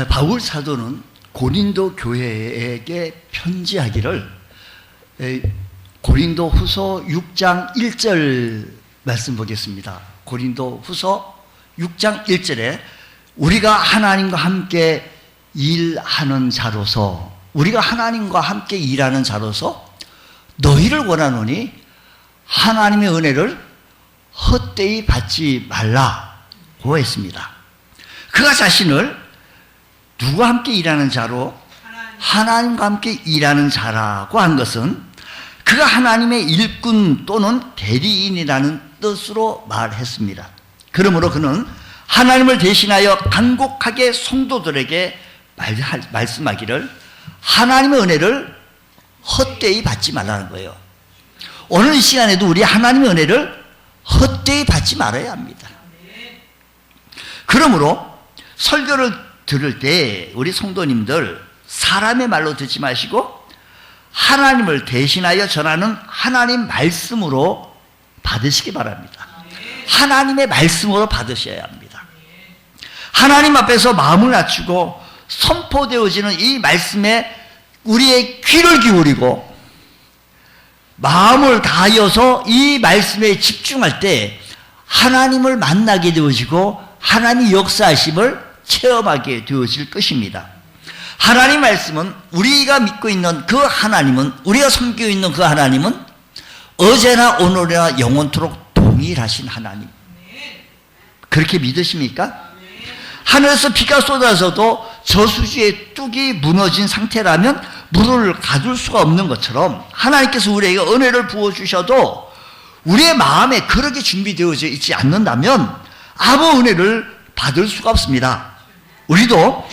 바울 사도는 고린도 교회에게 편지하기를 고린도 후서 6장 1절 말씀 보겠습니다. 고린도 후서 6장 1절에 우리가 하나님과 함께 일하는 자로서, 우리가 하나님과 함께 일하는 자로서 너희를 원하노니 하나님의 은혜를 헛되이 받지 말라고 했습니다. 그가 자신을 누구와 함께 일하는 자로? 하나님과 함께 일하는 자라고 한 것은 그가 하나님의 일꾼 또는 대리인이라는 뜻으로 말했습니다. 그러므로 그는 하나님을 대신하여 간곡하게 성도들에게 말씀하기를 하나님의 은혜를 헛되이 받지 말라는 거예요. 오늘 이 시간에도 우리 하나님의 은혜를 헛되이 받지 말아야 합니다. 그러므로 설교를 들을 때 우리 성도님들 사람의 말로 듣지 마시고 하나님을 대신하여 전하는 하나님 말씀으로 받으시기 바랍니다. 하나님의 말씀으로 받으셔야 합니다. 하나님 앞에서 마음을 낮추고 선포되어지는 이 말씀에 우리의 귀를 기울이고 마음을 다하여서 이 말씀에 집중할 때 하나님을 만나게 되어지고 하나님의 역사하심을 체험하게 되어질 것입니다. 하나님 말씀은 우리가 믿고 있는 그 하나님은, 우리가 섬기고 있는 그 하나님은 어제나 오늘이나 영원토록 동일하신 하나님. 그렇게 믿으십니까? 하늘에서 비가 쏟아져도 저수지의 뚝이 무너진 상태라면 물을 가둘 수가 없는 것처럼 하나님께서 우리에게 은혜를 부어주셔도 우리의 마음에 그렇게 준비되어져 있지 않는다면 아무 은혜를 받을 수가 없습니다. 우리도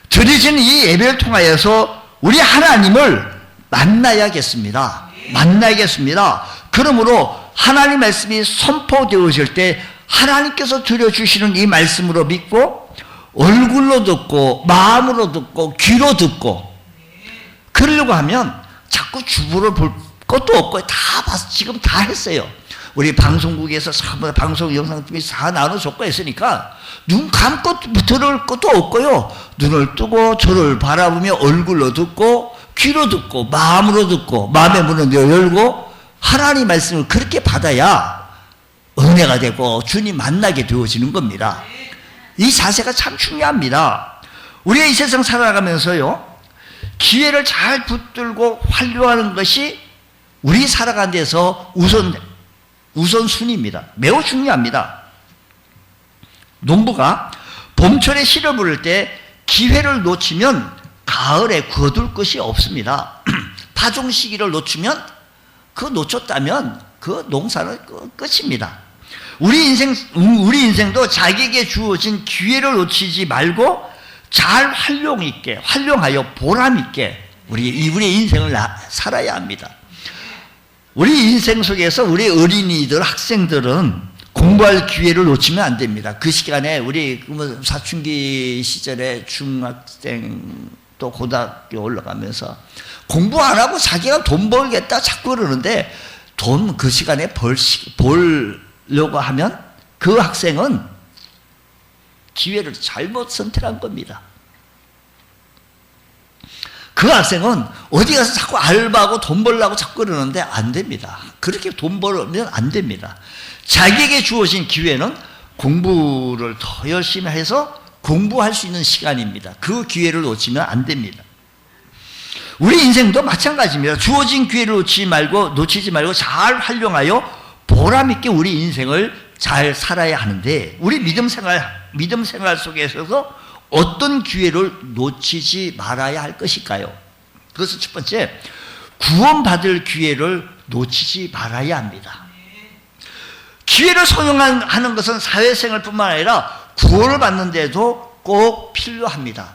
드려진 이 예배를 통하여서 우리 하나님을 만나야겠습니다. 만나야겠습니다. 그러므로 하나님 말씀이 선포되어질 때 하나님께서 드려주시는 이 말씀으로 믿고 얼굴로 듣고 마음으로 듣고 귀로 듣고 그러려고 하면 자꾸 주부를 볼 것도 없고 다 봐서 지금 다 했어요. 우리 방송국에서 방송 영상팀이 다 나눠줬고 했으니까 눈 감고 들을 것도 없고요. 눈을 뜨고 저를 바라보며 얼굴로 듣고 귀로 듣고 마음으로 듣고 마음의 문을 열고 하나님 말씀을 그렇게 받아야 은혜가 되고 주님 만나게 되어지는 겁니다. 이 자세가 참 중요합니다. 우리가 이 세상 살아가면서요, 기회를 잘 붙들고 활용하는 것이 우리 살아가는 데서 우선순위입니다. 매우 중요합니다. 농부가 봄철에 씨를 부를 때 기회를 놓치면 가을에 거둘 것이 없습니다. 파종 시기를 놓치면 놓쳤다면 그 농사는 끝입니다. 우리 인생도 자기에게 주어진 기회를 놓치지 말고 잘 활용하여 보람있게 우리의 인생을 살아야 합니다. 우리 인생 속에서 우리 어린이들, 학생들은 공부할 기회를 놓치면 안 됩니다. 그 시간에 우리 사춘기 시절에 중학생 또 고등학교 올라가면서 공부 안 하고 자기가 돈 벌겠다 자꾸 그러는데 돈 그 시간에 벌려고 하면 그 학생은 기회를 잘못 선택한 겁니다. 그 학생은 어디 가서 자꾸 알바하고 돈 벌려고 자꾸 그러는데 안 됩니다. 그렇게 돈 벌면 안 됩니다. 자기에게 주어진 기회는 공부를 더 열심히 해서 공부할 수 있는 시간입니다. 그 기회를 놓치면 안 됩니다. 우리 인생도 마찬가지입니다. 주어진 기회를 놓치지 말고 잘 활용하여 보람있게 우리 인생을 잘 살아야 하는데 우리 믿음 생활 속에서 어떤 기회를 놓치지 말아야 할 것일까요? 그것은 첫 번째, 구원받을 기회를 놓치지 말아야 합니다. 기회를 소용하는 것은 사회생활뿐만 아니라 구원을 받는 데도 꼭 필요합니다.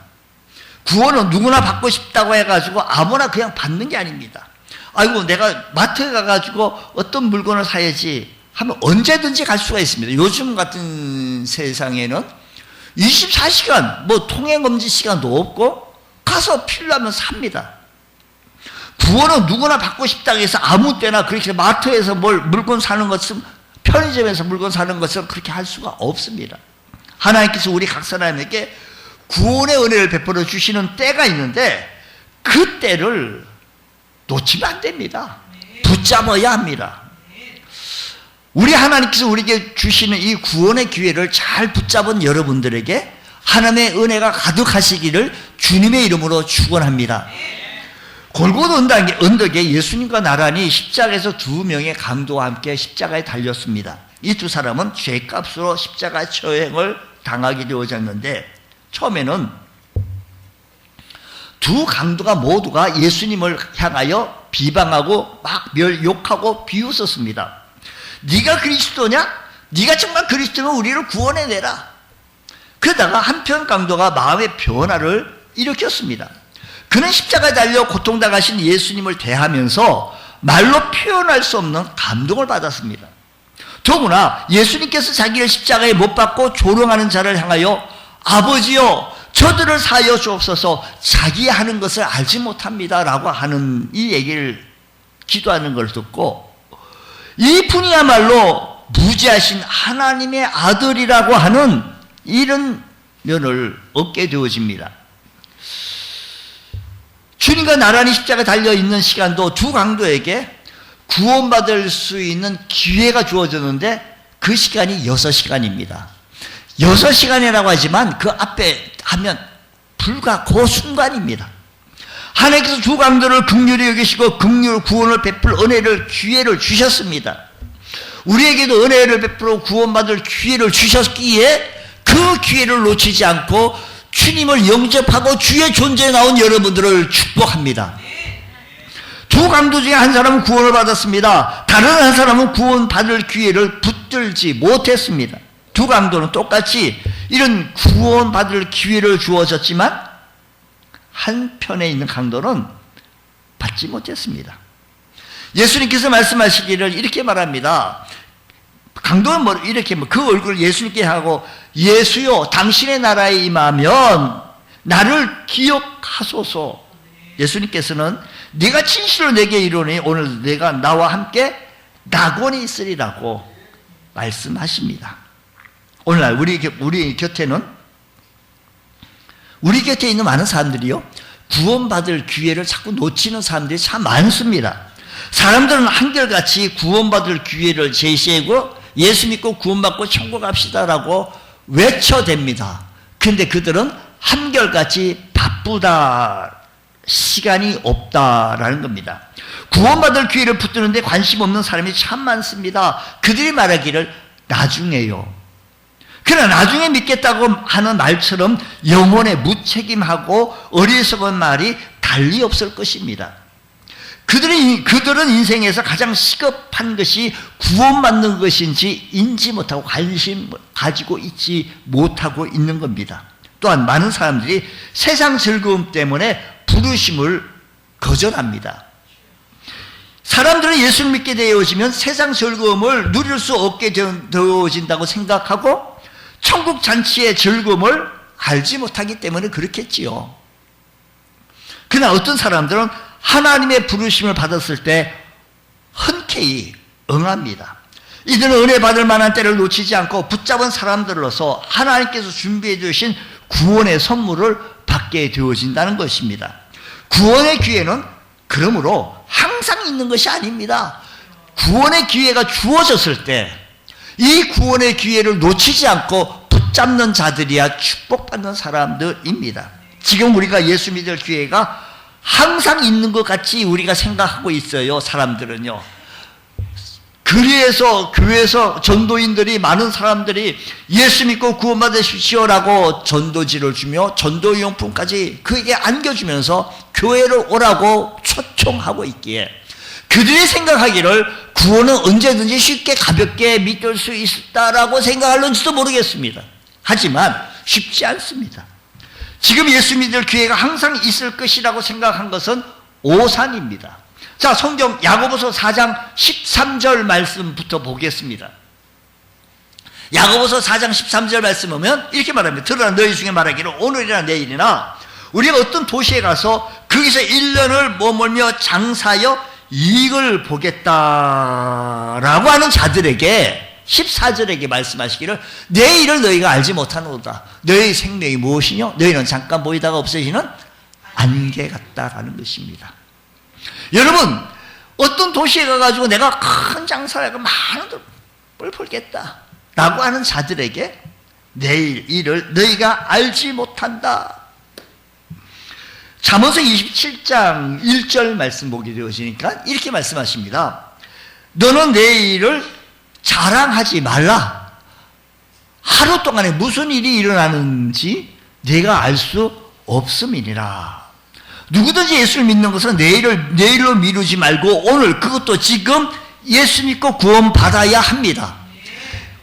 구원은 누구나 받고 싶다고 해가지고 아무나 그냥 받는 게 아닙니다. 아이고 내가 마트에 가가지고 어떤 물건을 사야지 하면 언제든지 갈 수가 있습니다. 요즘 같은 세상에는 24시간 통행금지 시간도 없고 가서 필요하면 삽니다. 구원은 누구나 받고 싶다고 해서 아무 때나 그렇게 마트에서 물건 사는 것은 편의점에서 물건 사는 것은 그렇게 할 수가 없습니다. 하나님께서 우리 각 사람에게 구원의 은혜를 베풀어 주시는 때가 있는데 그 때를 놓치면 안 됩니다. 붙잡아야 합니다. 우리 하나님께서 우리에게 주시는 이 구원의 기회를 잘 붙잡은 여러분들에게 하나님의 은혜가 가득하시기를 주님의 이름으로 축원합니다. 골고다 언덕에 예수님과 나란히 십자가에서 두 명의 강도와 함께 십자가에 달렸습니다. 이 두 사람은 죄값으로 십자가 처형을 당하게 되어졌는데 처음에는 두 강도가 모두가 예수님을 향하여 비방하고 막 욕하고 비웃었습니다. 네가 그리스도냐? 네가 정말 그리스도면 우리를 구원해내라. 그러다가 한편 강도가 마음의 변화를 일으켰습니다. 그는 십자가에 달려 고통당하신 예수님을 대하면서 말로 표현할 수 없는 감동을 받았습니다. 더구나 예수님께서 자기를 십자가에 못 박고 조롱하는 자를 향하여 아버지여 저들을 사하여 주옵소서 자기 하는 것을 알지 못합니다 라고 하는 이 얘기를 기도하는 걸 듣고 이분이야말로 무지하신 하나님의 아들이라고 하는 이런 면을 얻게 되어집니다. 주님과 나란히 십자가에 달려있는 시간도 두 강도에게 구원받을 수 있는 기회가 주어졌는데 그 시간이 6시간입니다. 6시간이라고 하지만 그 앞에 하면 불과 그 순간입니다. 하나님께서 두 강도를 긍휼히 여기시고 구원을 베풀 은혜를 기회를 주셨습니다. 우리에게도 은혜를 베풀어 구원받을 기회를 주셨기에 그 기회를 놓치지 않고 주님을 영접하고 주의 존재에 나온 여러분들을 축복합니다. 두 강도 중에 한 사람은 구원을 받았습니다. 다른 한 사람은 구원받을 기회를 붙들지 못했습니다. 두 강도는 똑같이 이런 구원받을 기회를 주어졌지만 한편에 있는 강도는 받지 못했습니다. 예수님께서 말씀하시기를 이렇게 말합니다. 강도는 이렇게 그 얼굴을 예수님께 하고 예수여 당신의 나라에 임하면 나를 기억하소서. 예수님께서는 네가 진실로 내게 이르노니 오늘 내가 나와 함께 낙원이 있으리라고 말씀하십니다. 오늘날 우리 곁에 있는 많은 사람들이요 구원받을 기회를 자꾸 놓치는 사람들이 참 많습니다. 사람들은 한결같이 구원받을 기회를 제시하고 예수 믿고 구원받고 천국 갑시다라고 외쳐댑니다. 근데 그들은 한결같이 바쁘다, 시간이 없다라는 겁니다. 구원받을 기회를 붙드는데 관심 없는 사람이 참 많습니다. 그들이 말하기를 나중에요. 그러나 나중에 믿겠다고 하는 말처럼 영혼에 무책임하고 어리석은 말이 달리 없을 것입니다. 그들은 인생에서 가장 시급한 것이 구원받는 것인지 인지 못하고 관심 가지고 있지 못하고 있는 겁니다. 또한 많은 사람들이 세상 즐거움 때문에 부르심을 거절합니다. 사람들은 예수를 믿게 되어지면 세상 즐거움을 누릴 수 없게 되어진다고 생각하고 천국 잔치의 즐거움을 알지 못하기 때문에 그렇겠지요. 그러나 어떤 사람들은 하나님의 부르심을 받았을 때 흔쾌히 응합니다. 이들은 은혜 받을 만한 때를 놓치지 않고 붙잡은 사람들로서 하나님께서 준비해 주신 구원의 선물을 받게 되어진다는 것입니다. 구원의 기회는 그러므로 항상 있는 것이 아닙니다. 구원의 기회가 주어졌을 때 이 구원의 기회를 놓치지 않고 붙잡는 자들이야 축복받는 사람들입니다. 지금 우리가 예수 믿을 기회가 항상 있는 것 같이 우리가 생각하고 있어요. 사람들은요. 그래서 교회에서 전도인들이 많은 사람들이 예수 믿고 구원받으십시오라고 전도지를 주며 전도용품까지 그에게 안겨주면서 교회를 오라고 초청하고 있기에 그들이 생각하기를 구원은 언제든지 쉽게 가볍게 믿을 수 있다라고 생각하는지도 모르겠습니다. 하지만 쉽지 않습니다. 지금 예수 믿을 기회가 항상 있을 것이라고 생각한 것은 오산입니다. 자, 성경 야고보서 4장 13절 말씀부터 보겠습니다. 야고보서 4장 13절 말씀 보면 이렇게 말합니다. 들으라 너희 중에 말하기를 오늘이나 내일이나 우리가 어떤 도시에 가서 거기서 1년을 머물며 장사하여 이익을 보겠다라고 하는 자들에게 14절에게 말씀하시기를 내 일을 너희가 알지 못하노다. 너희 생명이 무엇이뇨? 너희는 잠깐 보이다가 없어지는 안개 같다라는 것입니다. 여러분, 어떤 도시에 가가지고 내가 큰 장사를 하고 많은 돈을 벌겠다 라고 하는 자들에게 내일 일을 너희가 알지 못한다. 잠언서 27장 1절 말씀 보게 되어지니까 이렇게 말씀하십니다. 너는 내일을 자랑하지 말라. 하루 동안에 무슨 일이 일어나는지 내가 알 수 없음이니라. 누구든지 예수를 믿는 것은 내일로 미루지 말고 오늘, 그것도 지금 예수 믿고 구원받아야 합니다.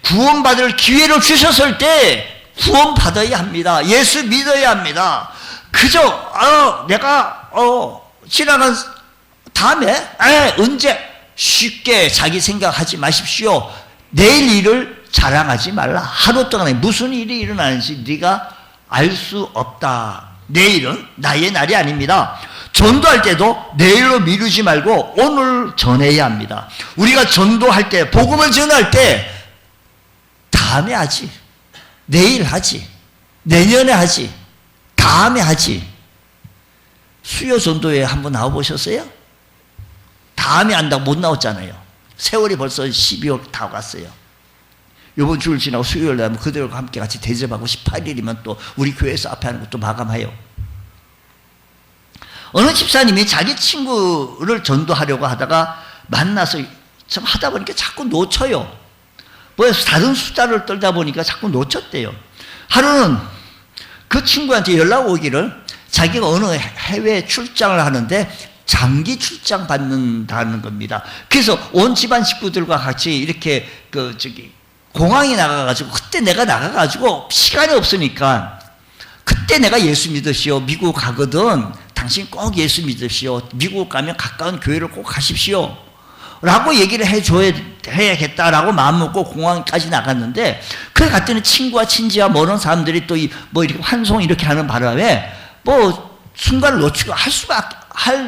구원받을 기회를 주셨을 때 구원받아야 합니다. 예수 믿어야 합니다. 그저 내가 지나간 다음에 언제 쉽게 자기 생각하지 마십시오. 내일 일을 자랑하지 말라. 하루 동안에 무슨 일이 일어나는지 네가 알 수 없다. 내일은 나의 날이 아닙니다. 전도할 때도 내일로 미루지 말고 오늘 전해야 합니다. 우리가 전도할 때, 복음을 전할 때 다음에 하지, 내일 하지, 내년에 하지, 다음에 하지. 수요 전도회 한번 나와보셨어요? 다음에 한다고 못 나왔잖아요. 세월이 벌써 12월 다 갔어요. 이번 주를 지나고 수요일 날 그들과 함께 같이 대접하고 18일이면 또 우리 교회에서 앞에 하는 것도 마감해요. 어느 집사님이 자기 친구를 전도하려고 하다가 만나서 좀 하다 보니까 자꾸 놓쳐요. 뭐 다른 수다를 떨다 보니까 자꾸 놓쳤대요. 하루는 그 친구한테 연락 오기를 자기가 어느 해외 출장을 하는데 장기 출장 받는다는 겁니다. 그래서 온 집안 식구들과 같이 이렇게 공항에 나가가지고, 그때 내가 나가가지고 시간이 없으니까 그때 내가 예수 믿으시오. 미국 가거든. 당신 꼭 예수 믿으시오. 미국 가면 가까운 교회를 꼭 가십시오. 라고 얘기를 해야겠다라고 마음먹고 공항까지 나갔는데, 그래 갔더니 친구와 친지와 모르는 사람들이 또 이렇게 환송 이렇게 하는 바람에 순간을 놓치고 할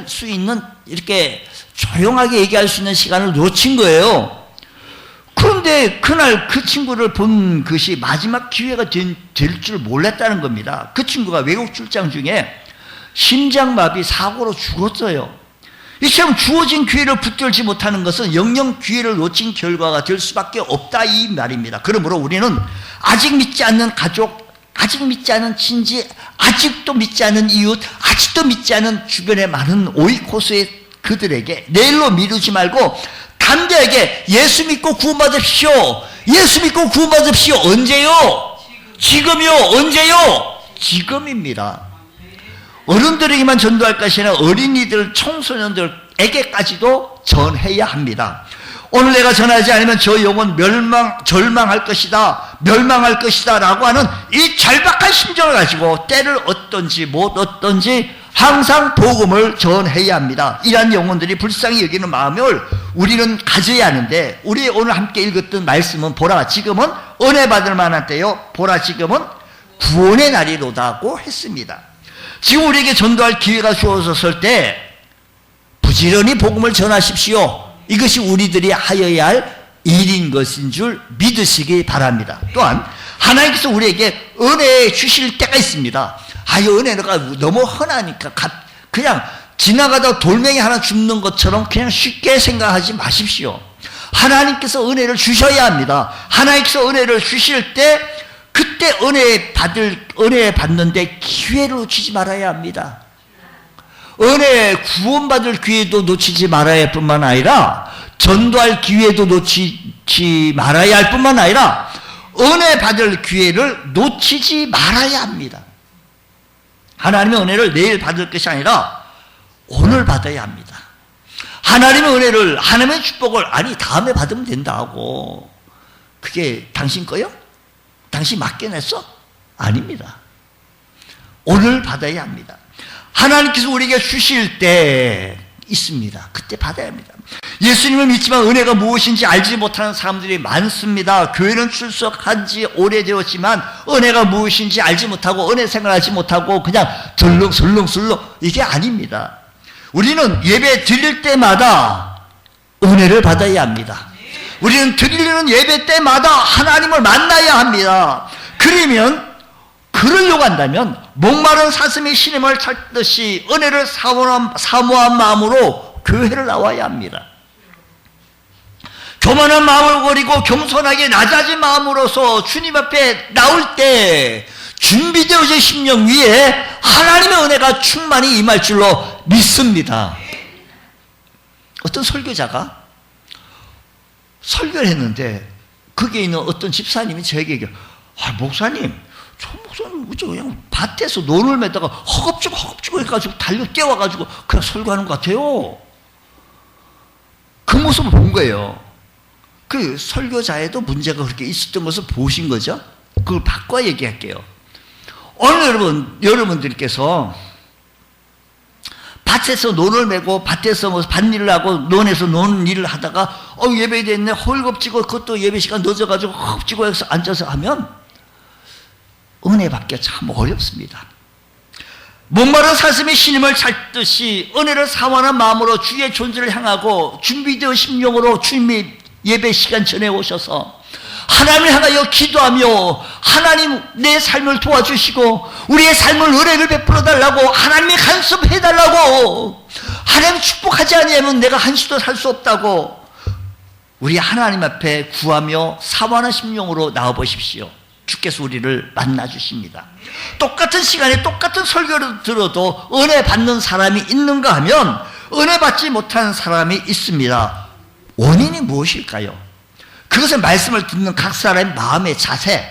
수 있는, 이렇게 조용하게 얘기할 수 있는 시간을 놓친 거예요. 그런데 그날 그 친구를 본 것이 마지막 기회가 될 줄 몰랐다는 겁니다. 그 친구가 외국 출장 중에 심장마비 사고로 죽었어요. 이처럼 주어진 기회를 붙들지 못하는 것은 영영 기회를 놓친 결과가 될 수밖에 없다, 이 말입니다. 그러므로 우리는 아직 믿지 않는 가족, 아직 믿지 않은 친지, 아직도 믿지 않은 이웃, 아직도 믿지 않은 주변의 많은 오이코스의 그들에게 내일로 미루지 말고 담대하게 예수 믿고 구원받으십시오. 예수 믿고 구원받으십시오. 언제요? 지금요. 언제요? 지금입니다. 어른들에게만 전도할 것이 아니라 어린이들, 청소년들에게까지도 전해야 합니다. 오늘 내가 전하지 않으면 저 영혼 절망할 것이다, 멸망할 것이다 라고 하는 이 절박한 심정을 가지고 때를 얻든지 못 얻든지 항상 복음을 전해야 합니다. 이러한 영혼들이 불쌍히 여기는 마음을 우리는 가져야 하는데, 우리 오늘 함께 읽었던 말씀은 보라 지금은 은혜 받을 만한 때요, 보라 지금은 구원의 날이로다고 했습니다. 지금 우리에게 전도할 기회가 주어졌을 때 부지런히 복음을 전하십시오. 이것이 우리들이 하여야 할 일인 것인 줄 믿으시기 바랍니다. 또한 하나님께서 우리에게 은혜 주실 때가 있습니다. 이 은혜가 너무 흔하니까 그냥 지나가다 돌멩이 하나 줍는 것처럼 그냥 쉽게 생각하지 마십시오. 하나님께서 은혜를 주셔야 합니다. 하나님께서 은혜를 주실 때 그때 은혜 받는데 기회를 놓치지 말아야 합니다. 은혜 구원받을 기회도 놓치지 말아야 할 뿐만 아니라 전도할 기회도 놓치지 말아야 할 뿐만 아니라 은혜 받을 기회를 놓치지 말아야 합니다. 하나님의 은혜를 내일 받을 것이 아니라 오늘 받아야 합니다. 하나님의 은혜를, 하나님의 축복을 다음에 받으면 된다고, 그게 당신 거요? 당신 맡겨냈어? 아닙니다. 오늘 받아야 합니다. 하나님께서 우리에게 주실 때 있습니다. 그때 받아야 합니다. 예수님을 믿지만 은혜가 무엇인지 알지 못하는 사람들이 많습니다. 교회는 출석한 지 오래되었지만 은혜가 무엇인지 알지 못하고 은혜 생활하지 못하고 그냥 설렁설렁 이게 아닙니다. 우리는 예배 드릴 때마다 은혜를 받아야 합니다. 우리는 드리는 예배 때마다 하나님을 만나야 합니다. 그러려고 한다면 목마른 사슴이 신임을 찾듯이 은혜를 사모한 마음으로 교회를 나와야 합니다. 교만한 마음을 버리고 겸손하게 낮아진 마음으로서 주님 앞에 나올 때 준비되어진 심령 위에 하나님의 은혜가 충만히 임할 줄로 믿습니다. 어떤 설교자가 설교를 했는데 거기에 있는 어떤 집사님이 저에게 얘기해요. 목사님, 저 목사님 그냥 밭에서 논을 매다가 허겁지겁 해가지고 달려 뛰어와가지고 그냥 설교하는 것 같아요. 그 모습을 본 거예요. 그 설교자에도 문제가 그렇게 있었던 것을 보신 거죠. 그걸 바꿔 얘기할게요. 오늘 여러분들께서 밭에서 논을 메고 밭에서 밭일을 하고 논에서 논 일을 하다가 예배 됐네 헐겁지고 그것도 예배 시간 늦어가지고 헐겁지고 해서 앉아서 하면 은혜 받기가 참 어렵습니다. 목마른 사슴이 신임을 찾듯이 은혜를 사모하는 마음으로 주의 존재를 향하고 준비되어 심령으로 주님의 예배 시간 전에 오셔서 하나님을 향하여 기도하며 하나님 내 삶을 도와주시고 우리의 삶을 은혜를 베풀어 달라고 하나님이 간섭해 달라고 하나님 축복하지 아니하면 내가 한시도 살 수 없다고 우리 하나님 앞에 구하며 사모하는 심령으로 나와보십시오. 주께서 우리를 만나주십니다. 똑같은 시간에 똑같은 설교를 들어도 은혜 받는 사람이 있는가 하면 은혜 받지 못하는 사람이 있습니다. 원인이 무엇일까요? 그것은 말씀을 듣는 각 사람의 마음의 자세에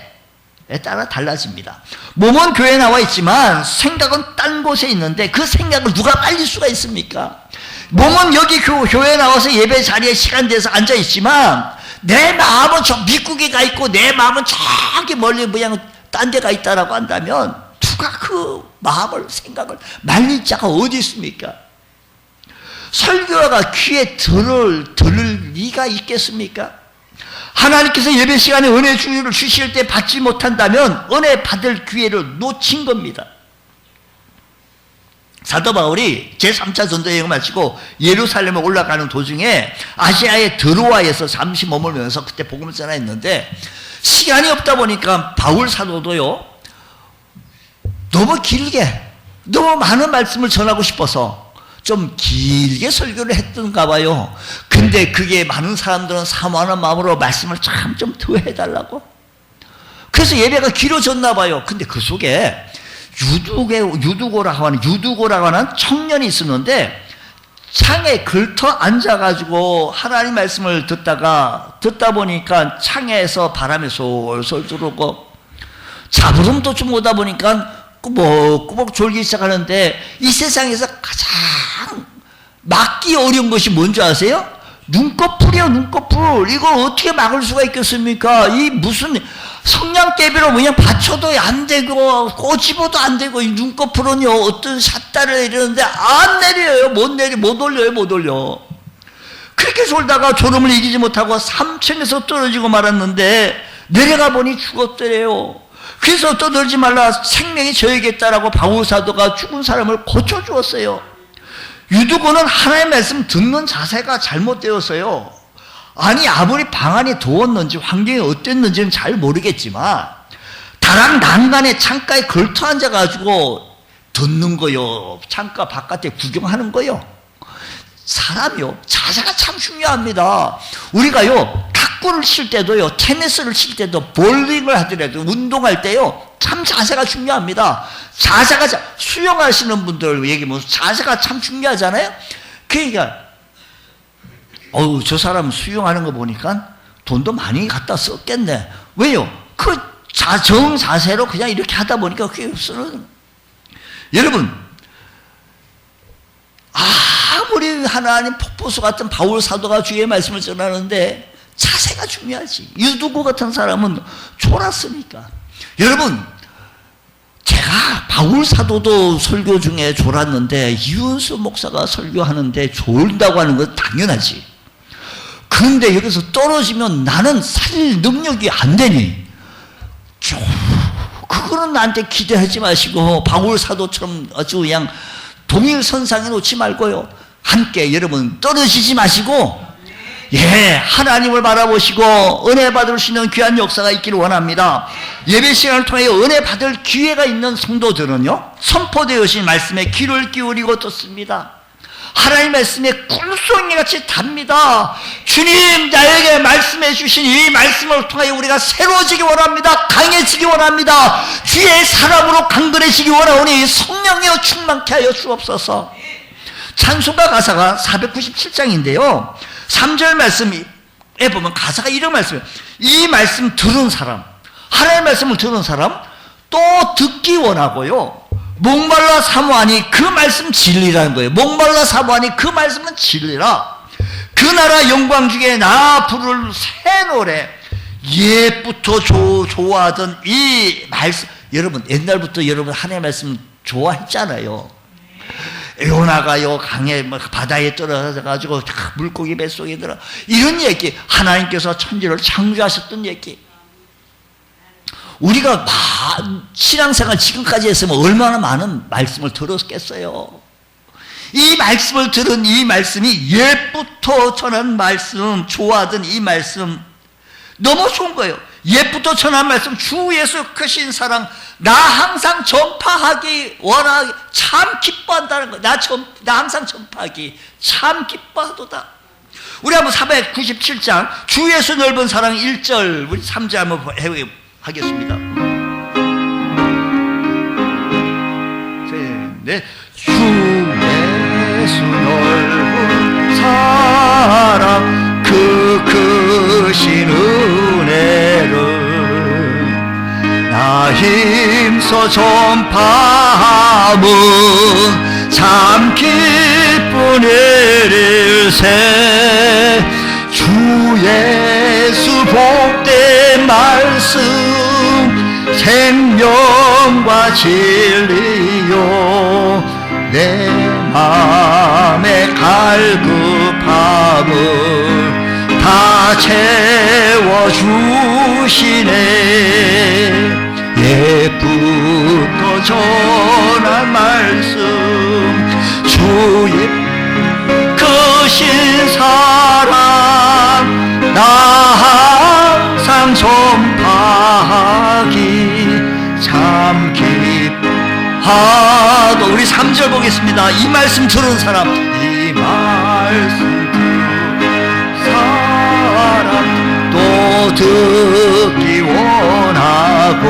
따라 달라집니다. 몸은 교회에 나와 있지만 생각은 딴 곳에 있는데 그 생각을 누가 빨릴 수가 있습니까? 몸은 여기 교회에 나와서 예배 자리에 시간 돼서 앉아 있지만 내 마음은 저 미국에 가 있고 내 마음은 저기 멀리 딴 데 가 있다라고 한다면 누가 그 마음을 생각을 말릴 자가 어디 있습니까? 설교가 귀에 들을 리가 있겠습니까? 하나님께서 예배 시간에 은혜 주를 주실 때 받지 못한다면 은혜 받을 기회를 놓친 겁니다. 사도 바울이 제3차 전도 여행을 마치고 예루살렘에 올라가는 도중에 아시아의 드로아에서 잠시 머물면서 그때 복음을 전했는데 시간이 없다 보니까 바울 사도도요 너무 길게 너무 많은 말씀을 전하고 싶어서 좀 길게 설교를 했던가 봐요. 근데 그게 많은 사람들은 사모하는 마음으로 말씀을 참 좀 더 해달라고 그래서 예배가 길어졌나 봐요. 근데 그 속에 유두고라고 하는 청년이 있었는데 창에 걸터 앉아가지고 하나님 말씀을 듣다 보니까 창에서 바람이 솔솔 들어오고 자부름도 좀 오다 보니까 꾸벅꾸벅 졸기 시작하는데 이 세상에서 가장 막기 어려운 것이 뭔지 아세요? 눈꺼풀이요, 눈꺼풀. 이걸 어떻게 막을 수가 있겠습니까? 이 무슨 성냥개비로 그냥 받쳐도 안 되고 꼬집어도 안 되고 이 눈꺼풀은요 어떤 샷다를 내리는데 안 내려요. 못 올려. 그렇게 졸다가 졸음을 이기지 못하고 3층에서 떨어지고 말았는데 내려가 보니 죽었더래요. 그래서 떠들지 말라 생명이 저에게있다라고 바울 사도가 죽은 사람을 고쳐주었어요. 유두고는 하나님의 말씀 듣는 자세가 잘못되었어요. 아니 아무리 방안이 더웠는지 환경이 어땠는지는 잘 모르겠지만 다락 난간에 창가에 걸터 앉아가지고 듣는 거요. 창가 바깥에 구경하는 거요. 사람이요 자세가 참 중요합니다. 우리가요 탁구를 칠 때도요 테니스를 칠 때도 볼링을 하더라도 운동할 때요 참 자세가 중요합니다. 자세가 수영하시는 분들 얘기하면 자세가 참 중요하잖아요. 그러니까 저 사람 수영하는 거 보니까 돈도 많이 갖다 썼겠네. 왜요? 그 정자세로 그냥 이렇게 하다 보니까 그게 쓰는. 여러분 아무리 하나님 폭포수 같은 바울 사도가 주의 말씀을 전하는데 자세가 중요하지. 유두고 같은 사람은 졸았으니까. 여러분 제가 바울 사도도 설교 중에 졸았는데 이윤수 목사가 설교하는데 졸다고 하는 건 당연하지. 그런데 여기서 떨어지면 나는 살릴 능력이 안 되니 그거는 나한테 기대하지 마시고 바울 사도처럼 아주 그냥 동일선상에 놓지 말고요 함께 여러분 떨어지지 마시고 예, 하나님을 바라보시고 은혜 받을 수 있는 귀한 역사가 있기를 원합니다. 예배 시간을 통해 은혜 받을 기회가 있는 성도들은요, 선포되어진 말씀에 귀를 기울이고 듣습니다. 하나님 말씀에 꿀송이같이 답니다. 주님, 나에게 말씀해 주신 이 말씀을 통하여 우리가 새로워지기 원합니다. 강해지기 원합니다. 주의 사람으로 강건해지기 원하오니 성령이여 충만케 하여 주옵소서. 찬송가 가사가 497장인데요 3절 말씀에 보면 가사가 이런 말씀이에요. 이 말씀 들은 사람, 하나님의 말씀을 들은 사람, 또 듣기 원하고요, 목말라 사모하니 그 말씀 진리라는 거예요. 목말라 사모하니 그 말씀은 진리라. 그 나라 영광 중에 나 부를 새 노래. 옛부터 좋아하던 이 말씀, 여러분 옛날부터 여러분 하나님의 말씀 좋아했잖아요. 요나가요 강에 바다에 떨어져 가지고 물고기 뱃속에 들어, 이런 얘기, 하나님께서 천지를 창조하셨던 얘기. 우리가 신앙생활 지금까지 했으면 얼마나 많은 말씀을 들었겠어요. 이 말씀을 들은 이 말씀이 옛부터 전한 말씀, 좋아하던 이 말씀 너무 좋은 거예요. 옛부터 전한 말씀, 주 예수 크신 사랑, 나 항상 전파하기 원하기 참 기뻐한다는 거예요. 나 항상 전파하기 참 기뻐하도다. 우리 한번 497장 주 예수 넓은 사랑 1절 우리 3절 한번 하겠습니다. 네. 주 예수 넓은 사랑 그 크신 은혜를 나 힘써 전파함은 참 기쁜 일일세. 주 예수 복된 말씀 생명과 진리요 내 맘의 갈급함을 다 채워주시네. 옛부터 전한 말씀 주의 크신 사랑 나 항상 전파하기 참 기뻐하도. 우리 3절 보겠습니다. 이 말씀 들은 사람, 이 말씀 들은 사람 또 듣기 원하고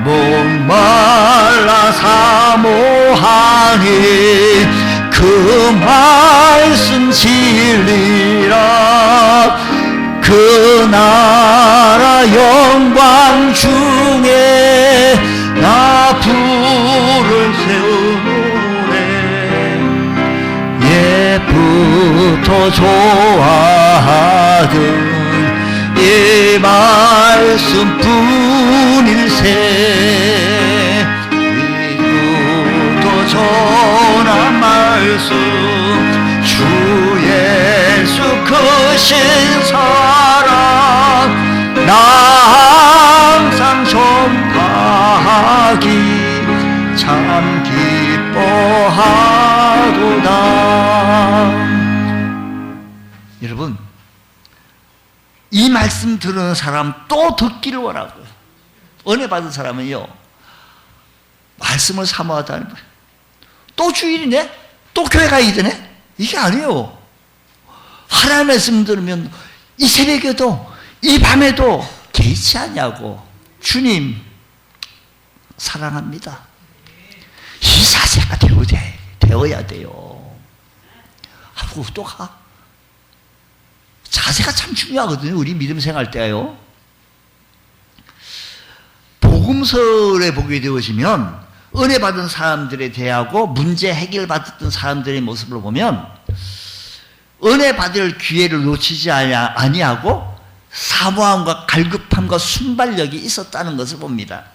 목말라 사모하니 그 말씀 진리라. 그 나라 영광 중에 나 부를 세우노래. 옛부터 좋아하던 이 말씀 뿐일세. 옛부터 전한 말씀 주 예수 크신 사랑 나 항상 전파하기 참 기뻐하도다. 여러분, 이 말씀 들은 사람 또 듣기를 원하고요, 은혜 받은 사람은요 말씀을 사모하다는 거예요. 또 주일이네? 또 교회 가야 되네? 이게 아니에요. 하나님의 말씀 들으면 이 새벽에도 이 밤에도 개의치 않냐고. 주님 사랑합니다. 이 자세가 되어야 돼요. 하고 또 가. 자세가 참 중요하거든요. 우리 믿음 생활 때요. 복음서에 보게 되어지면 은혜 받은 사람들에 대하고 문제 해결 받았던 사람들의 모습을 보면 은혜 받을 기회를 놓치지 아니하고 사모함과 갈급함과 순발력이 있었다는 것을 봅니다.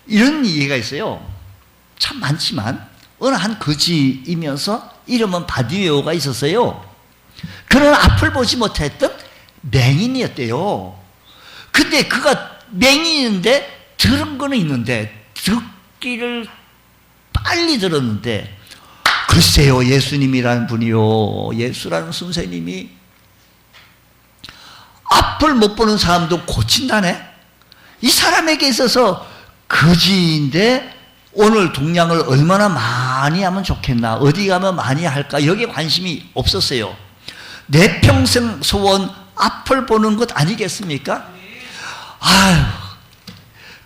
이런 얘기가 있어요. 참 많지만 어느 한 거지이면서 이름은 바디메오가 있었어요. 그는 앞을 보지 못했던 맹인이었대요. 근데 그가 맹인인데 들은 거는 있는데 듣기를 빨리 들었는데 그 글쎄요, 예수님이라는 분이요, 예수라는 선생님이 앞을 못 보는 사람도 고친다네. 이 사람에게 있어서 거지인데 오늘 동양을 얼마나 많이 하면 좋겠나, 어디 가면 많이 할까, 여기에 관심이 없었어요. 내 평생 소원 앞을 보는 것 아니겠습니까? 아유,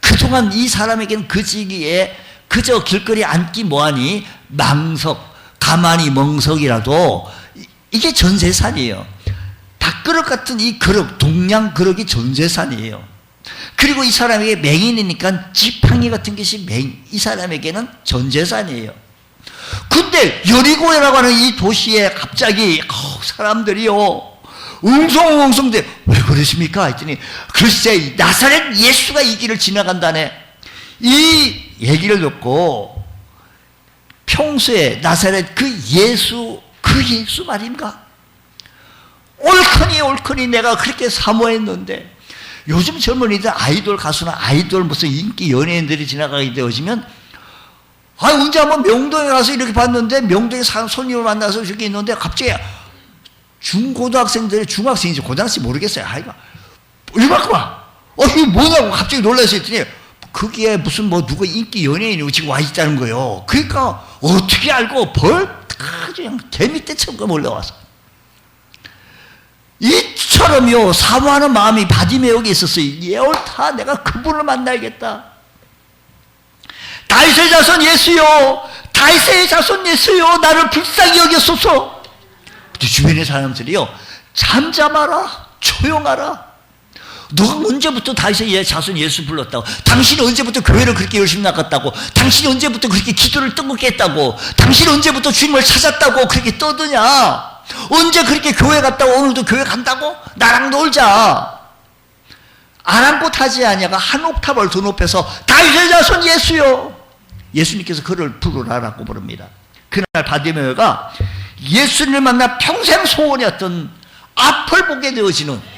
그동안 이 사람에게는 거지기에 그저 길거리 앉기 뭐하니 망석, 가만히 멍석이라도 이게 전 재산이에요. 밥그릇 같은 이 그릇, 동양 그릇이 전 재산이에요. 그리고 이 사람에게 맹인이니까 지팡이 같은 것이 이 사람에게는 전 재산이에요. 근데 여리고라고 하는 이 도시에 갑자기 사람들이요 웅성웅성대 왜 그러십니까? 했더니 글쎄 나사렛 예수가 이 길을 지나간다네. 이 얘기를 듣고 평소에 나사렛 그 예수 말인가? 옳거니 내가 그렇게 사모했는데, 요즘 젊은이들 아이돌 가수나 아이돌 무슨 인기 연예인들이 지나가게 되어지면 언제 한번 명동에 가서 이렇게 봤는데, 명동에 사는 손님을 만나서 저기 있는데 갑자기 중고등학생들이, 중학생인지 고등학생인지 모르겠어요. 아이가 이만큼아 이게 뭐냐고 갑자기 놀라서 했더니 거기에 무슨 누구 인기 연예인이 지금 와 있다는 거예요. 그러니까 어떻게 알고 그냥 개미떼처럼 몰려와서 이처럼요 사모하는 마음이 바디메옥에 있었어요. 옳다, 내가 그분을 만나야겠다. 다윗의 자손 예수요, 다윗의 자손 예수요, 나를 불쌍히 여겼소서. 주변의 사람들이요 잠잠하라, 조용하라. 너가 언제부터 다윗의 자손 예수 불렀다고? 당신이 언제부터 교회를 그렇게 열심히 나갔다고? 당신이 언제부터 그렇게 기도를 뜨겁게 했다고? 당신이 언제부터 주님을 찾았다고 그렇게 떠드냐? 언제 그렇게 교회 갔다고 오늘도 교회 간다고? 나랑 놀자. 아랑곳하지 아니야가 한 옥탑을 더 높여서 다윗의 자손 예수요, 예수님께서 그를 부르라라고 부릅니다. 그날 바디메오가 예수님을 만나 평생 소원이었던 앞을 보게 되어지는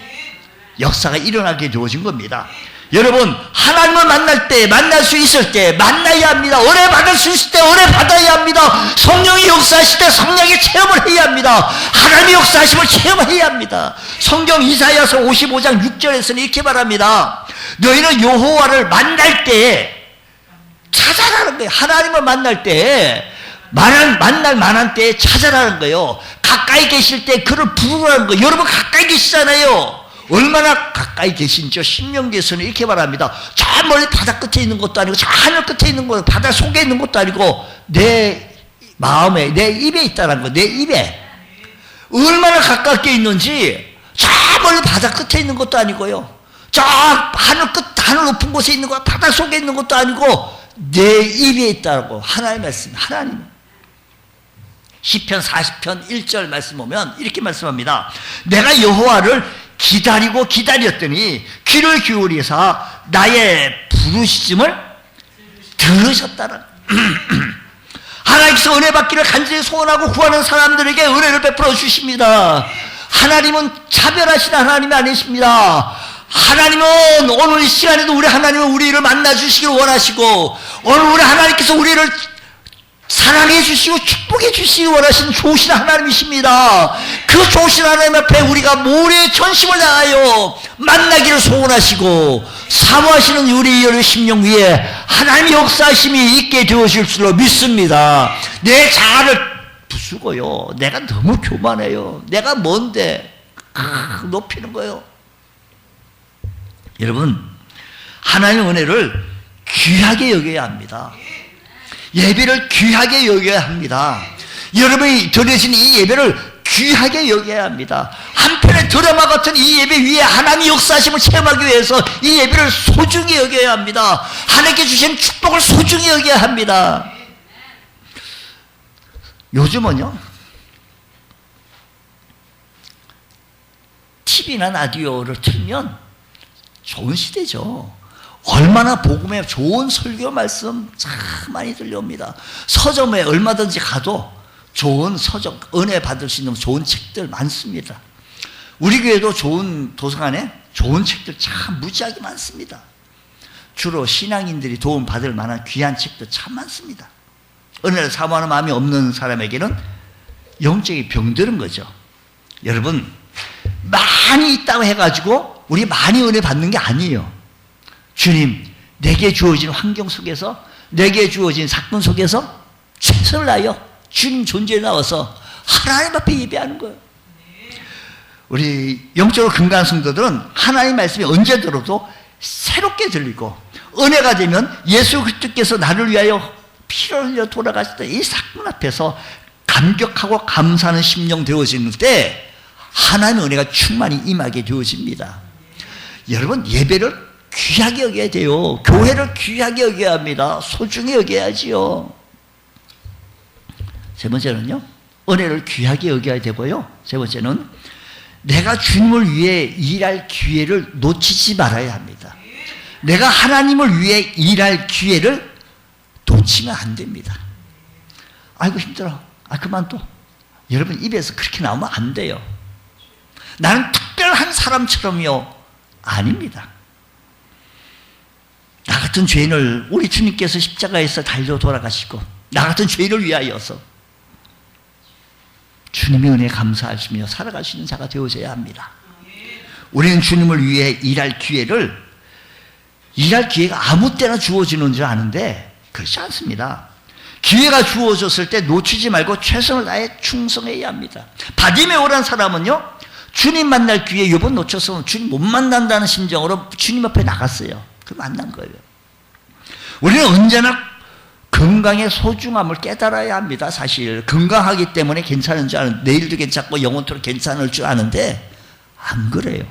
역사가 일어나게 되어진 겁니다. 여러분, 하나님을 만날 때, 만날 수 있을 때 만나야 합니다. 은혜 받을 수 있을 때 은혜 받아야 합니다. 성령이 역사하실 때 성령의 체험을 해야 합니다. 하나님의 역사하심을 체험해야 합니다. 성경 이사야서 55장 6절에서는 이렇게 말합니다. 너희는 여호와를 만날 때 찾아라는 거예요. 하나님을 만날 때, 만날 만한 때에 찾아라는 거예요. 가까이 계실 때 그를 부르라는 거예요. 여러분 가까이 계시잖아요. 얼마나 가까이 계신지요. 신명기에서는 이렇게 말합니다. 저 멀리 바다 끝에 있는 것도 아니고 저 하늘 끝에 있는 것도, 바다 속에 있는 것도 아니고 내 마음에, 내 입에 있다는 거. 내 입에 얼마나 가깝게 있는지, 저 멀리 바다 끝에 있는 것도 아니고요, 저 하늘 높은 곳에 있는 것, 바다 속에 있는 것도 아니고 내 입에 있다고 하나님의 말씀. 하나님 시편 40편 1절 말씀 보면 이렇게 말씀합니다. 내가 여호와를 기다리고 기다렸더니 귀를 기울이사 나의 부르짖음을 들으셨다는 하나님께서 은혜 받기를 간절히 소원하고 구하는 사람들에게 은혜를 베풀어 주십니다. 하나님은 차별하시는 하나님이 아니십니다. 하나님은 오늘 이 시간에도 우리 하나님은 우리를 만나 주시기를 원하시고, 오늘 우리 하나님께서 우리를 사랑해 주시고 축복해 주시기 원하시는 좋으신 하나님이십니다. 그 좋으신 하나님 앞에 우리가 모래의 전심을 다하여 만나기를 소원하시고 사모하시는 우리 여러 심령 위에 하나님의 역사하심이 있게 되어질 줄로 믿습니다. 내 자아를 부수고요, 내가 너무 교만해요, 내가 뭔데 높이는 거예요. 여러분, 하나님의 은혜를 귀하게 여겨야 합니다. 예배를 귀하게 여겨야 합니다. 여러분이 드려진 이 예배를 귀하게 여겨야 합니다. 한편의 드라마 같은 이 예배 위에 하나님의 역사하심을 체험하기 위해서 이 예배를 소중히 여겨야 합니다. 하나님께 주신 축복을 소중히 여겨야 합니다. 요즘은요, TV나 라디오를 틀면 좋은 시대죠. 얼마나 복음에 좋은 설교 말씀 참 많이 들려옵니다. 서점에 얼마든지 가도 좋은 서점, 은혜 받을 수 있는 좋은 책들 많습니다. 우리 교회도 좋은 도서관에 좋은 책들 참 무지하게 많습니다. 주로 신앙인들이 도움 받을 만한 귀한 책들 참 많습니다. 은혜를 사모하는 마음이 없는 사람에게는 영적인 병들은 거죠. 여러분, 많이 있다고 해가지고 우리 많이 은혜 받는 게 아니에요. 주님, 내게 주어진 환경 속에서, 내게 주어진 사건 속에서 최선을 다하여 주님 존재에 나와서 하나님 앞에 예배하는 거예요. 우리 영적으로 건강한 성도들은 하나님 말씀이 언제 들어도 새롭게 들리고, 은혜가 되면 예수 그리스도께서 나를 위하여 피를 흘려 돌아가실 때 이 사건 앞에서 감격하고 감사하는 심령 되어지는 때 하나님의 은혜가 충만히 임하게 되어집니다. 여러분, 예배를 귀하게 여겨야 돼요. 교회를 귀하게 여겨야 합니다. 소중히 여겨야지요. 세 번째는요, 은혜를 귀하게 여겨야 되고요. 세 번째는 내가 주님을 위해 일할 기회를 놓치지 말아야 합니다. 내가 하나님을 위해 일할 기회를 놓치면 안 됩니다. 아이고 힘들어, 그만둬. 여러분, 입에서 그렇게 나오면 안 돼요. 나는 특별한 사람처럼요, 아닙니다. 나 같은 죄인을 우리 주님께서 십자가에서 달려 돌아가시고 나 같은 죄인을 위하여서 주님의 은혜에 감사하시며 살아가시는 자가 되어져야 합니다. 우리는 주님을 위해 일할 기회가 아무 때나 주어지는 줄 아는데 그렇지 않습니다. 기회가 주어졌을 때 놓치지 말고 최선을 다해 충성해야 합니다. 바디메오라는 사람은요, 주님 만날 기회 몇 번 놓쳐서 주님 못 만난다는 심정으로 주님 앞에 나갔어요. 그 만난 거예요. 우리는 언제나 건강의 소중함을 깨달아야 합니다. 사실 건강하기 때문에 괜찮은 줄 아는, 내일도 괜찮고 영원토록 괜찮을 줄 아는데 안 그래요.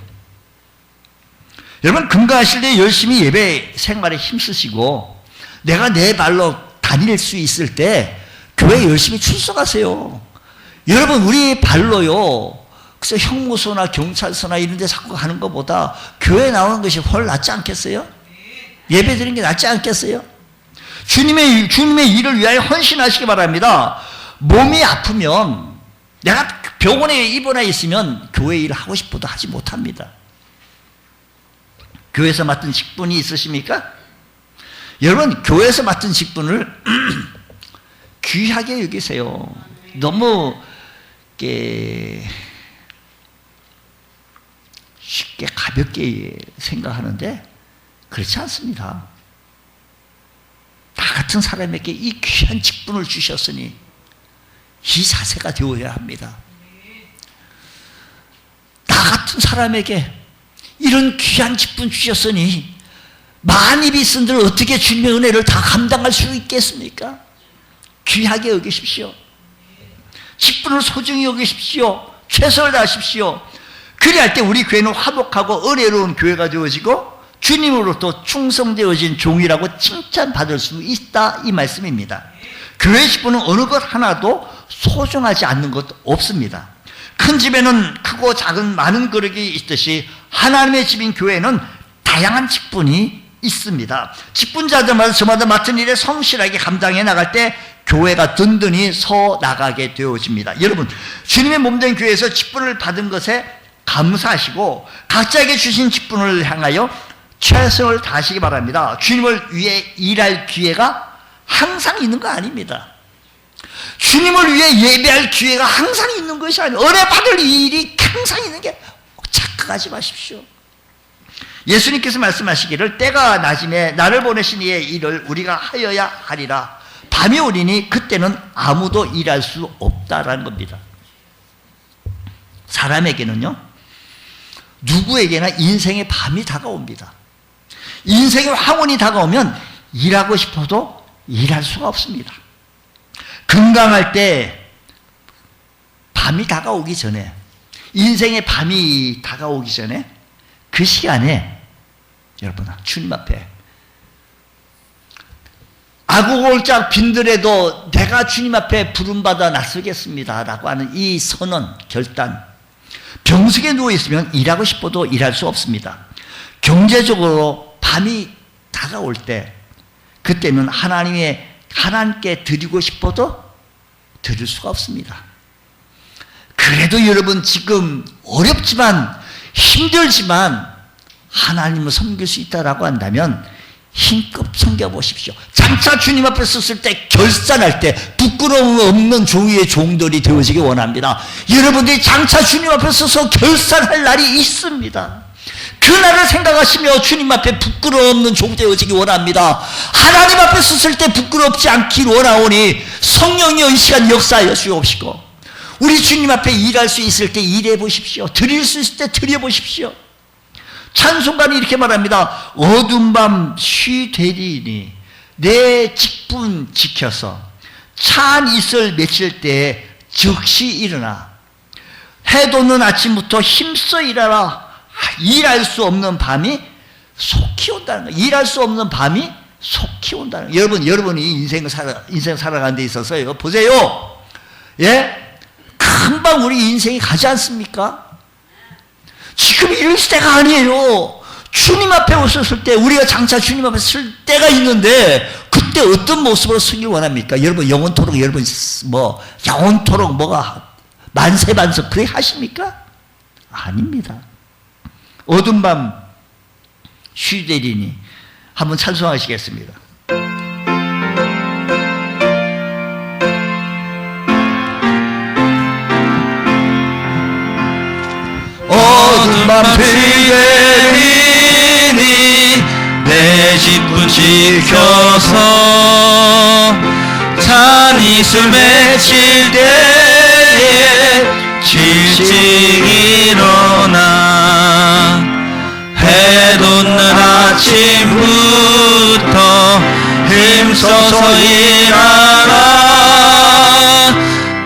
여러분, 건강하실 때 열심히 예배 생활에 힘쓰시고 내가 내 발로 다닐 수 있을 때 교회 열심히 출석하세요. 여러분, 우리 발로요, 그래서 형무소나 경찰서나 이런 데 자꾸 가는 것보다 교회 나오는 것이 훨 낫지 않겠어요? 예배 드리는 게 낫지 않겠어요? 주님의 일을 위하여 헌신하시기 바랍니다. 몸이 아프면, 내가 병원에 입원해 있으면 교회 일을 하고 싶어도 하지 못합니다. 교회에서 맡은 직분이 있으십니까? 여러분, 교회에서 맡은 직분을 귀하게 여기세요. 너무 쉽게 가볍게 생각하는데 그렇지 않습니다. 나 같은 사람에게 이 귀한 직분을 주셨으니 이 자세가 되어야 합니다. 나 같은 사람에게 이런 귀한 직분 주셨으니 많이 비쓴들 어떻게 주님의 은혜를 다 감당할 수 있겠습니까? 귀하게 여기십시오. 직분을 소중히 여기십시오. 최선을 다하십시오. 그래야 할 때 우리 교회는 화목하고 은혜로운 교회가 되어지고 주님으로부터 충성되어진 종이라고 칭찬받을 수 있다, 이 말씀입니다. 교회 직분은 어느 것 하나도 소중하지 않는 것 없습니다. 큰 집에는 크고 작은 많은 그릇이 있듯이 하나님의 집인 교회는 다양한 직분이 있습니다. 직분자들마다 저마다 맡은 일에 성실하게 감당해 나갈 때 교회가 든든히 서 나가게 되어집니다. 여러분, 주님의 몸된 교회에서 직분을 받은 것에 감사하시고 각자에게 주신 직분을 향하여 최선을 다하시기 바랍니다. 주님을 위해 일할 기회가 항상 있는 거 아닙니다. 주님을 위해 예배할 기회가 항상 있는 것이 아니에요. 은혜 받을 일이 항상 있는 게 착각하지 마십시오. 예수님께서 말씀하시기를 때가 낮음에 나를 보내신 이의 일을 우리가 하여야 하리라. 밤이 오리니 그때는 아무도 일할 수 없다라는 겁니다. 사람에게는요, 누구에게나 인생의 밤이 다가옵니다. 인생의 황혼이 다가오면 일하고 싶어도 일할 수가 없습니다. 건강할 때 밤이 다가오기 전에, 인생의 밤이 다가오기 전에 그 시간에 여러분, 주님 앞에 아구골짝 빈들에도 내가 주님 앞에 부름받아 나서겠습니다 라고 하는 이 선언, 결단. 병석에 누워있으면 일하고 싶어도 일할 수 없습니다. 경제적으로 밤이 다가올 때 그때는 하나님께 드리고 싶어도 드릴 수가 없습니다. 그래도 여러분, 지금 어렵지만 힘들지만 하나님을 섬길 수 있다라고 한다면 힘껏 섬겨보십시오. 장차 주님 앞에 섰을 때, 결산할 때 부끄러움 없는 종의 종들이 되어지기 원합니다. 여러분들이 장차 주님 앞에 서서 결산할 날이 있습니다. 그 날을 생각하시며 주님 앞에 부끄러움 없는 종 되어지기 원합니다. 하나님 앞에 섰을 때 부끄럽지 않길 원하오니 성령이여 이 시간 역사하여 주옵시고, 우리 주님 앞에 일할 수 있을 때 일해 보십시오. 드릴 수 있을 때 드려 보십시오. 찬송가는 이렇게 말합니다. 어두운 밤 쉬되리니 내 직분 지켜서 찬 이슬 맺힐 때 즉시 일어나 해 돋는 아침부터 힘써 일하라. 일할 수 없는 밤이 속히 온다는 거예요. 일할 수 없는 밤이 속히 온다는 거예요. 여러분이 인생 살아가는 데 있어서요, 보세요. 예? 금방 우리 인생이 가지 않습니까? 지금 이럴 때가 아니에요. 주님 앞에 오셨을 때, 우리가 장차 주님 앞에 설 때가 있는데, 그때 어떤 모습으로 서길 원합니까? 여러분 영원토록, 영원토록 뭐가 만세반석 그렇게 하십니까? 아닙니다. 어두운 밤 쉬되리니 한번 찬송하시겠습니다. 어두운 밤 쉬되리니 내 직분 지켜서 찬 이슬 맺힐 때에 일찍 일어나 해 돋는 아침부터 힘써서 일하라.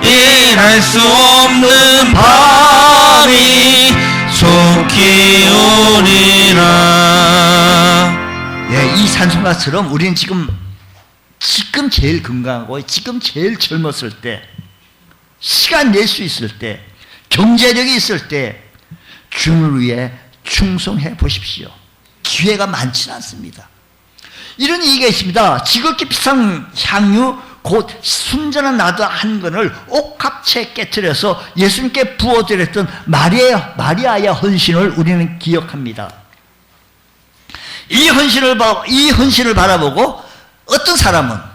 일할 수 없는 밤이 속히 오리라. 예, 이 찬송가처럼 우리는 지금 제일 건강하고 지금 제일 젊었을 때, 시간 낼 수 있을 때, 경제력이 있을 때 주님을 위해 충성해 보십시오. 기회가 많지는 않습니다. 이런 얘기가 있습니다. 지극히 비싼 향유 곧 순전한 나도 한 건을 옥합채 깨트려서 예수님께 부어드렸던 마리아의 헌신을 우리는 기억합니다. 이 헌신을 바라보고 어떤 사람은,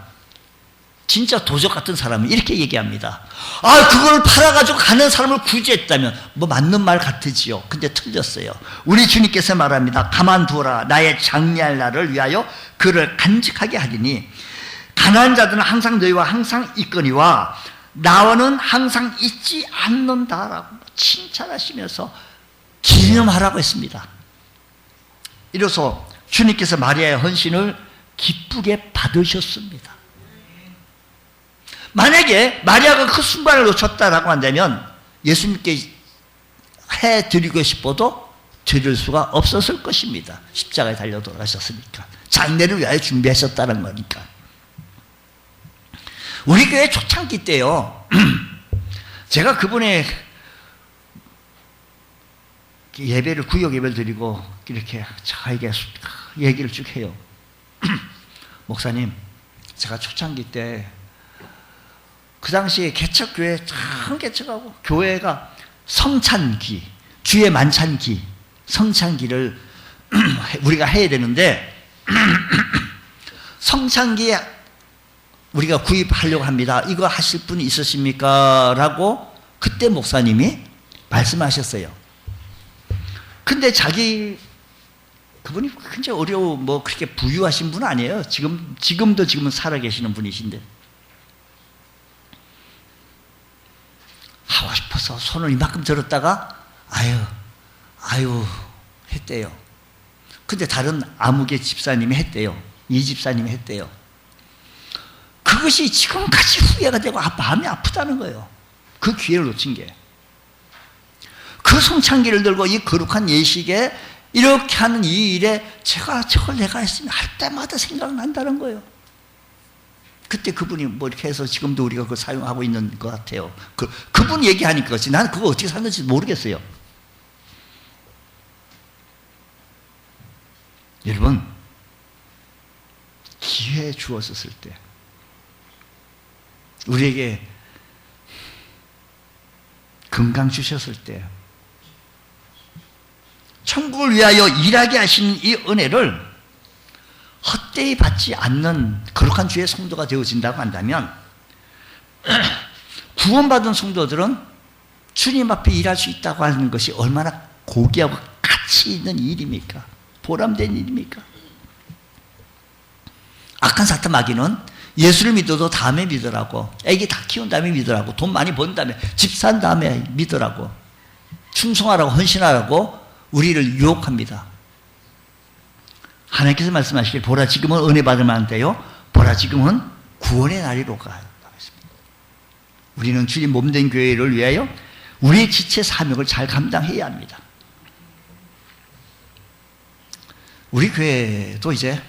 진짜 도적 같은 사람은 이렇게 얘기합니다. 그걸 팔아가지고 가는 사람을 구제했다면 맞는 말 같으지요. 근데 틀렸어요. 우리 주님께서 말합니다. 가만두어라. 나의 장래할 날을 위하여 그를 간직하게 하리니 가난한 자들은 항상 너희와 항상 있거니와 나와는 항상 있지 않는다라고 칭찬하시면서 기념하라고 했습니다. 이로써 주님께서 마리아의 헌신을 기쁘게 받으셨습니다. 만약에 마리아가 그 순간을 놓쳤다라고 한다면 예수님께 해드리고 싶어도 드릴 수가 없었을 것입니다. 십자가에 달려 돌아가셨으니까. 장례를 위하여 준비하셨다는 거니까. 우리 교회 초창기 때요, 제가 그분의 예배를, 구역 예배를 드리고 이렇게 저에게 얘기를 쭉 해요. 목사님, 제가 초창기 때 그 당시에 개척교회 참 개척하고, 교회가 성찬기, 주의 만찬기, 성찬기를 우리가 해야 되는데 성찬기에 우리가 구입하려고 합니다. 이거 하실 분이 있으십니까? 라고 그때 목사님이 말씀하셨어요. 근데 그분이 굉장히 그렇게 부유하신 분 아니에요. 지금은 살아계시는 분이신데. 하고 싶어서 손을 이만큼 들었다가 아유 했대요. 근데 다른 아무개 집사님이 했대요. 이 집사님이 했대요. 그것이 지금까지 후회가 되고 마음이 아프다는 거예요. 그 기회를 놓친 게. 그 성찬기를 들고 이 거룩한 예식에 이렇게 하는 이 일에 저걸 내가 했으면 할 때마다 생각난다는 거예요. 그때 그분이 이렇게 해서 지금도 우리가 그걸 사용하고 있는 것 같아요. 그분 얘기하니까 그렇지. 나는 그거 어떻게 샀는지 모르겠어요. 여러분, 기회 주었었을 때, 우리에게 건강 주셨을 때, 천국을 위하여 일하게 하시는 이 은혜를 헛되이 받지 않는 거룩한 주의 성도가 되어진다고 한다면 구원받은 성도들은 주님 앞에 일할 수 있다고 하는 것이 얼마나 고귀하고 가치 있는 일입니까? 보람된 일입니까? 악한 사탄 마귀는 예수를 믿어도 다음에 믿으라고, 애기 다 키운 다음에 믿으라고, 돈 많이 번 다음에, 집 산 다음에 믿으라고, 충성하라고, 헌신하라고 우리를 유혹합니다. 하나님께서 말씀하시길 보라 지금은 은혜 받으면 안 돼요. 보라 지금은 구원의 날이로 가요. 우리는 주님 몸된 교회를 위하여 우리의 지체 사명을 잘 감당해야 합니다. 우리 교회도 이제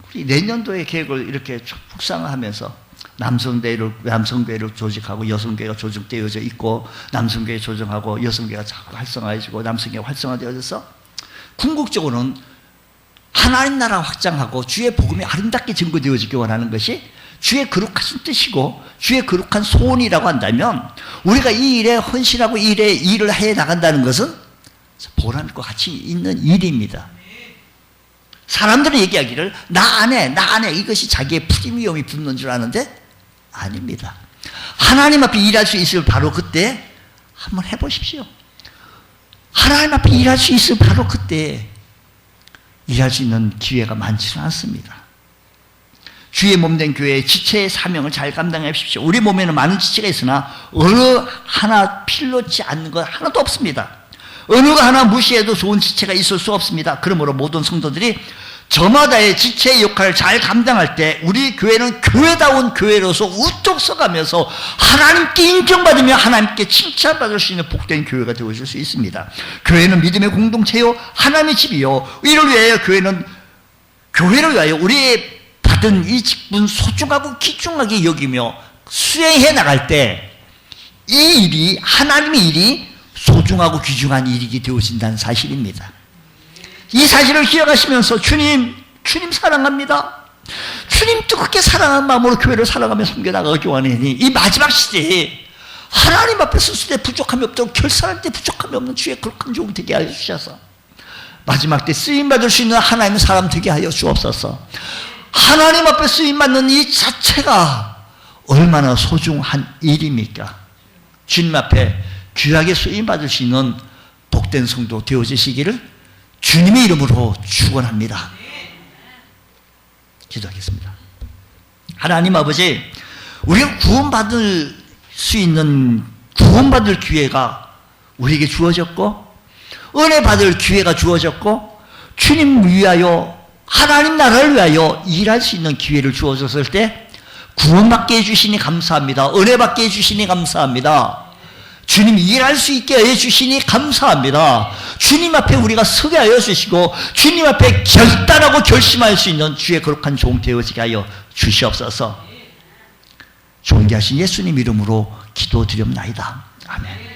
우리 내년도의 계획을 이렇게 묵상하면서 남성교회를 조직하고 여성교회가 조직되어져 있고, 남성교회 조정하고 여성교회가 자꾸 활성화해지고 남성교회가 활성화되어져서 궁극적으로는 하나님 나라 확장하고 주의 복음이 아름답게 증거되어지기 원하는 것이 주의 거룩하신 뜻이고 주의 거룩한 소원이라고 한다면, 우리가 이 일에 헌신하고 이 일에 일을 해 나간다는 것은 보람있고 가치 있는 일입니다. 사람들은 얘기하기를 나 안 해 이것이 자기의 프리미엄이 붙는 줄 아는데 아닙니다. 하나님 앞에 일할 수 있을 바로 그때 한번 해보십시오. 하나님 앞에 일할 수 있을 바로 그때 일할 수 있는 기회가 많지는 않습니다. 주의 몸된 교회의 지체의 사명을 잘 감당하십시오. 우리 몸에는 많은 지체가 있으나 어느 하나 필요치 않는 것 하나도 없습니다. 어느 거 하나 무시해도 좋은 지체가 있을 수 없습니다. 그러므로 모든 성도들이 저마다의 지체의 역할을 잘 감당할 때 우리 교회는 교회다운 교회로서 우뚝 서가면서 하나님께 인정받으며 하나님께 칭찬받을 수 있는 복된 교회가 되어줄 수 있습니다. 교회는 믿음의 공동체요 하나님의 집이요, 이를 위하여 교회를 위하여 우리의 받은 이 직분 소중하고 귀중하게 여기며 수행해 나갈 때 이 일이, 하나님의 일이 소중하고 귀중한 일이 되어진다는 사실입니다. 이 사실을 기억하시면서 주님 사랑합니다. 주님 뜨겁게 사랑하는 마음으로 교회를 사랑하며 섬겨나가기 원하니 이 마지막 시대에 하나님 앞에 서을 때 부족함이 없도록, 결산할 때 부족함이 없는 주의 거룩한 종 되게 하여 주셔서 마지막 때 쓰임받을 수 있는 하나님의 사람 되게 하여 주옵소서. 하나님 앞에 쓰임받는 이 자체가 얼마나 소중한 일입니까? 주님 앞에 귀하게 쓰임받을 수 있는 복된 성도 되어지시기를 주님의 이름으로 축원합니다. 기도하겠습니다. 하나님 아버지, 우리가 구원받을 기회가 우리에게 주어졌고 은혜 받을 기회가 주어졌고 주님 위하여, 하나님 나라를 위하여 일할 수 있는 기회를 주어졌을 때 구원받게 해주시니 감사합니다. 은혜 받게 해주시니 감사합니다. 주님 일할 수 있게 해주시니 감사합니다. 주님 앞에 우리가 서게 하여 주시고 주님 앞에 결단하고 결심할 수 있는 주의 거룩한 종 되어지게 하여 주시옵소서. 존귀하신 예수님 이름으로 기도드립나이다. 아멘.